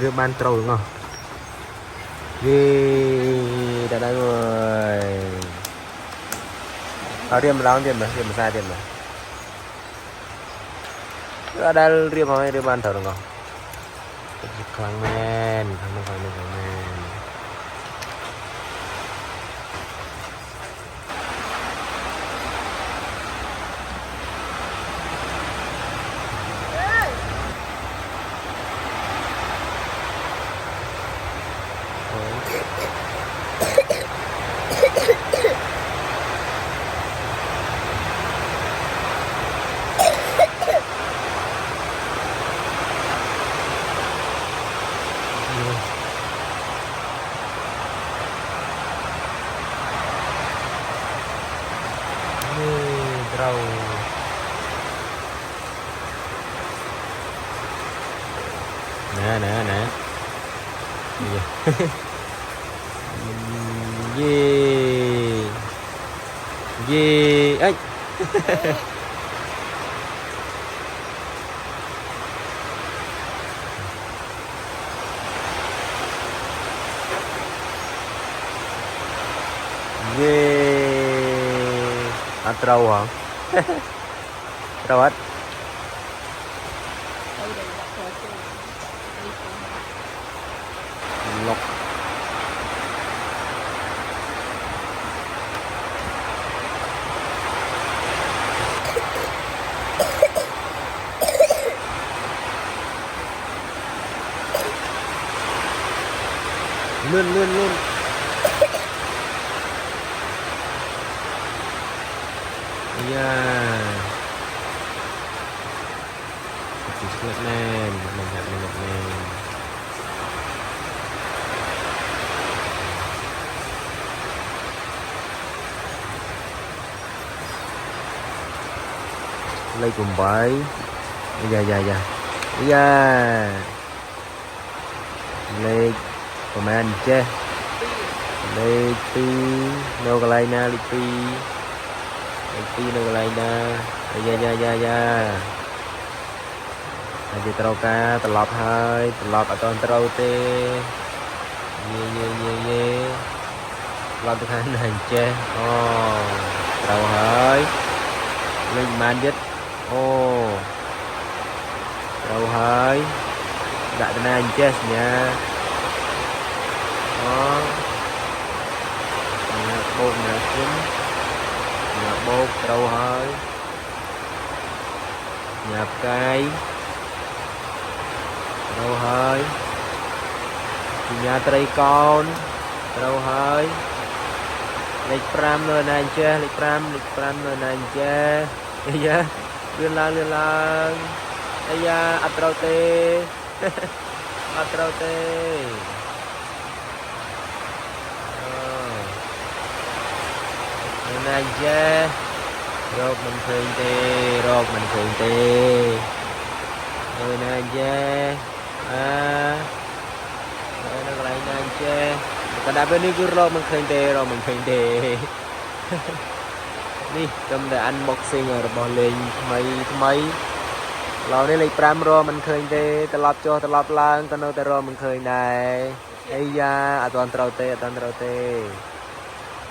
rửa ban trâu đúng không ghê đã đây rồiเอาเรียมล้างเรียมมาซาเรียมมาก็ได้เรียมเอาให้เรียมบ้านเถอะน้องครั้งแมนครั้งแมนเราnè yeah yeah ấy yeah ăn trâu hả trâu hết lọc luôn yeah Let's man lấy cùng bãi dạ lấy command che lấy pi no cái na lấy pi no cái na dạ Hãy subscribe cho kênh Ghiền Mì Gõ để không bỏ lỡ nhập cây đâu hơi nhà tây con đâu hơi lịch pram nơi này che lịch pram nơi này che bây giờ lươn lang bây giờ atrote nơi này che rốt mình khơi tê nơi này che nó lại nè che còn đáp bênนี้cứ rô mình khơi tê đi cầm để ăn boxing rồi bỏ lên mấy lò này lấy pram rô mình khơi tê ta lọp lang ta nô ta rô mình khơi này ấy da toàn trâu tê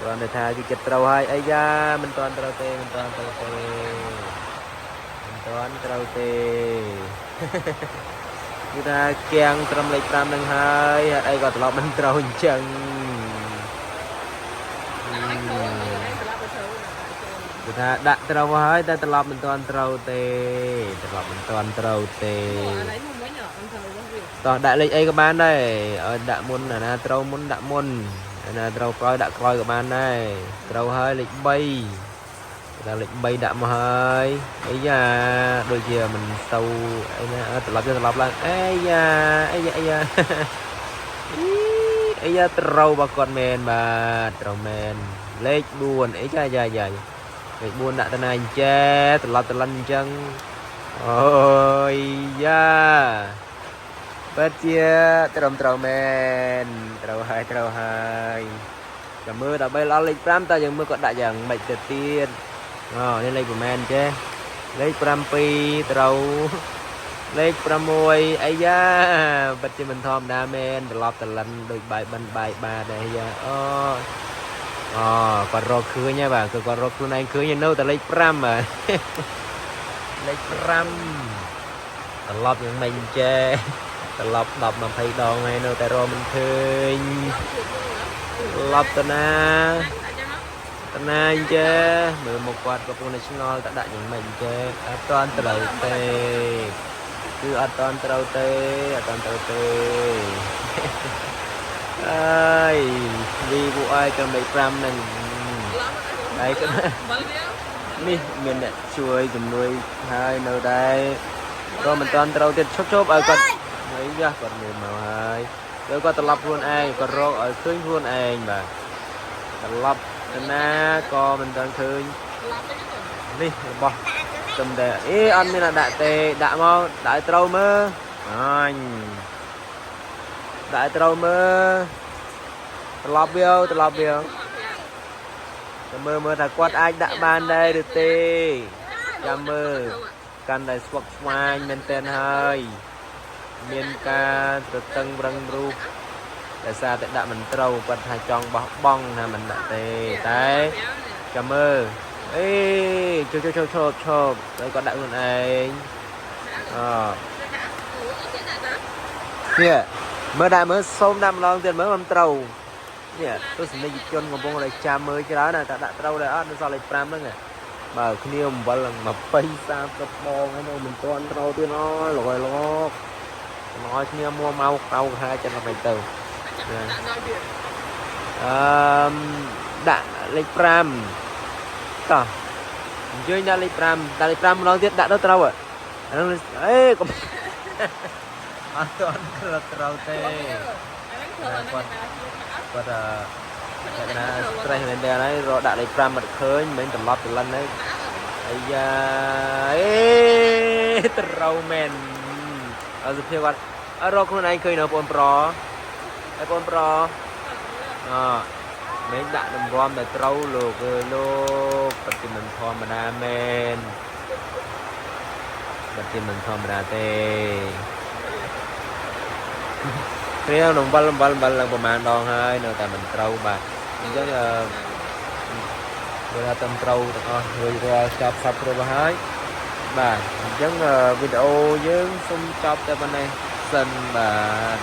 toàn để tha cái chật trâu hai ấy da mình toàn trâu tê người ta keng trầm lấy pram đằng hai ai gọi là mình trâu chân người ta đặt trâu hai ta lọp mình toàn trâu tê toàn đại lịch ấy các bạn đây ở đạ môn là trâu muốn đạ môn là trâu coi đã coi các bạn đây trâu hai lịch bay là lịch bay đạm hơi ấy da đôi giờ mình sâu ấy nè tập lặp lại ấy da ấy da trâu bà con men bà trâu men lệch buồn ấy da lệch buồn đã tên này che tập lăn chân ôi da bất chia trâu men trâu hai cảm mưa đã bay lo lịch pram ta dừng mưa còn đại dần mệt từ tiên nên lấy của men chứ lấy pram pi trâu លេខ6អាយ៉ាពិតជាមិនធម្មតាមែនត្រឡប់តលិនដូចបាយបិណ្ឌបាយបាដែរយ៉ាអូគាត់រកឃើញហើយបាទគឺគាត់រកខ្លួនឯងឃើញនៅតែលេខ5បាទលេខ5ត្រឡប់យ៉ាងម៉េចចេះត្រឡប់10 20ដងហើយនៅតែរកមិនឃើញត្រឡប់ទៅណាតណាអញ្ចេះមើលមកគាត់កំពុងតែឆ្ងល់តដាក់យ៉ាងម៉េចអញ្ចេះអត់តាន់ត្រូវទេគឺអត់តាន់ត្រូវទេអត់តាន់ត្រូវទេអើយវីពួកអើយកំលេខ5ហ្នឹងហើយក៏នេះមានអ្នកជួយជំនួយហើយនៅដែរក៏មិនតាន់ត្រូវទៀតឈប់ឲ្យគាត់ហើយយ៉ាគាត់មើលមកហើយទៅគាត់ត្រឡប់ខ្លួនឯងគាត់រកឲ្យឃើញខ្លួនឯងបាទត្រឡប់ទៅណាក៏មិនតាន់ឃើញនេះរបស់ទំតែអត់មានដាក់ទេដាក់មកដាក់ឲ្យត្រូវមើលអញដាក់ឲ្យត្រូវមើលត្រឡប់វាទៅមើលថាគាត់អាចដាក់បានដែរឬទេចាំមើលកាន់តែស្វឹកស្វាញមែនទែនហើយមានការទៅតឹងប្រឹងរូបតែសារតែដាក់មិនត្រូវគាត់ថាចង់បោះបង់ថាមិនដាក់ទេតែចាំមើលជប់ហើយគាត់ដាក់ខ្លួនឯងនេះមើលដាក់មើលសូមដាក់ម្ដងទៀតមើលមិនត្រូវនេះទស្សនិកជនកំពុងតែចាំមើលច្រើនតែដាក់ត្រូវដែរអត់នៅសល់លេខ5ហ្នឹងបើគ្នាអំបិល20 30ដងហើយនៅមិនទាន់ត្រូវទៀតអើយលោកឲ្យលោកឲ្យគ្នាមកកៅហាចិត្តទៅទៅដាក់លេខ5តោះអញ្ជើញដាក់លេខ5ដាក់លេខ5ម្ដងទៀតដាក់ទៅត្រូវអាហ្នឹងកុំអត់ទាន់ត្រូវទេគាត់តែណា stress មែនទេហើយរកដាក់លេខ5មិនឃើញមិនត្រឡប់ទៅលិនហើយអាយ៉ាត្រូវមែនអត់សុភាពគាត់អត់រកខ្លួនឯងឃើញនៅបងប្រុសហើយបងប្រុសមិនដាក់តម្រាំតែត្រូវលោកប្រតិមិនធម្មតាមែនប្រតិមិនធម្មតាទេព្រាវអំបិលឡើងប្រហែលដងហើយនៅតែមិនត្រូវបាទអញ្ចឹងបើថាតាមត្រូវទាំងអស់រួចរាល់ចប់សពគ្រប់ហើយបាទអញ្ចឹងវីដេអូយើងសូមចប់តែប៉ុណ្ណេះសិនបាទ